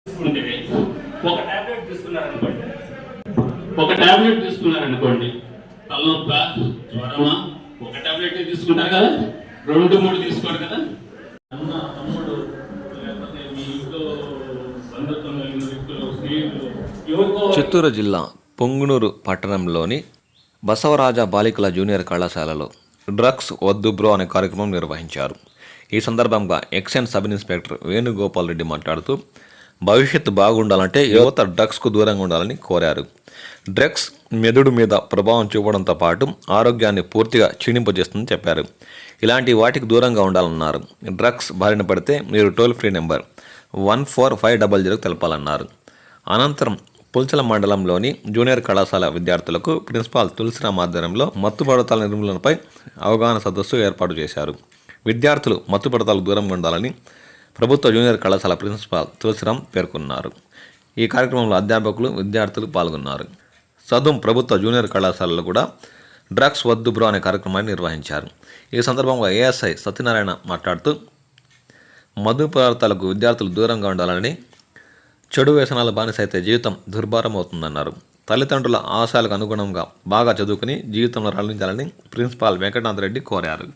తీసుకుంటే ఒక టాబ్లెట్ తీసుకున్నారనుకోండి ఒక టాబ్లెట్ తీసుకున్నారనుకోండి తలనొప్ప జ్వరమా ఒక టాబ్లెట్ తీసుకుంటారు కదా, 2-3 తీసుకోరు కదా. అన్న తమ్ముడు లేకపోతే మీ ఇంట్లో బంధుత్వం కలిగిన వ్యక్తులు స్నేహితులు ఎవరికో. చిత్తూరు జిల్లా పొంగునూరు పట్టణంలోని బసవరాజ బాలికల జూనియర్ కళాశాలలో డ్రగ్స్ వద్దు బ్రో అనే కార్యక్రమం నిర్వహించారు. ఈ సందర్భంగా excise sub inspector Venugopal Reddy మాట్లాడుతూ భవిష్యత్తు బాగుండాలంటే యువత డ్రగ్స్కు దూరంగా ఉండాలని కోరారు. డ్రగ్స్ మెదడు మీద ప్రభావం చూపడంతో పాటు ఆరోగ్యాన్ని పూర్తిగా క్షీణింపజేస్తుందని చెప్పారు. ఇలాంటి వాటికి దూరంగా ఉండాలన్నారు. డ్రగ్స్ బారిన పడితే మీరు టోల్ ఫ్రీ నెంబర్ 14500 తెలపాలన్నారు. అనంతరం పుల్చల మండలంలోని జూనియర్ కళాశాల విద్యార్థులకు ప్రిన్సిపాల్ తులసిరామ్ ఆధ్వర్యంలో మత్తు పదార్థాల నిర్మూలనపై అవగాహన సదస్సు ఏర్పాటు చేశారు. విద్యార్థులు మత్తు పదార్థాలకు దూరంగా ఉండాలని ప్రభుత్వ జూనియర్ కళాశాల ప్రిన్సిపాల్ తులసిరామ్ పేర్కొన్నారు. ఈ కార్యక్రమంలో అధ్యాపకులు, విద్యార్థులు పాల్గొన్నారు. సదుం ప్రభుత్వ జూనియర్ కళాశాలలో కూడా డ్రగ్స్ వద్దు బ్రో అనే కార్యక్రమాన్ని నిర్వహించారు. ఈ సందర్భంగా ఏఎస్ఐ సత్యనారాయణ మాట్లాడుతూ మధు పదార్థాలకు విద్యార్థులు దూరంగా ఉండాలని, చెడు వ్యసనాల బానిస అయితే జీవితం దుర్భారం అవుతుందన్నారు. తల్లిదండ్రుల ఆశయాలకు అనుగుణంగా బాగా చదువుకుని జీవితంలో రాణించాలని ప్రిన్సిపాల్ వెంకటనాథ్ రెడ్డి కోరారు.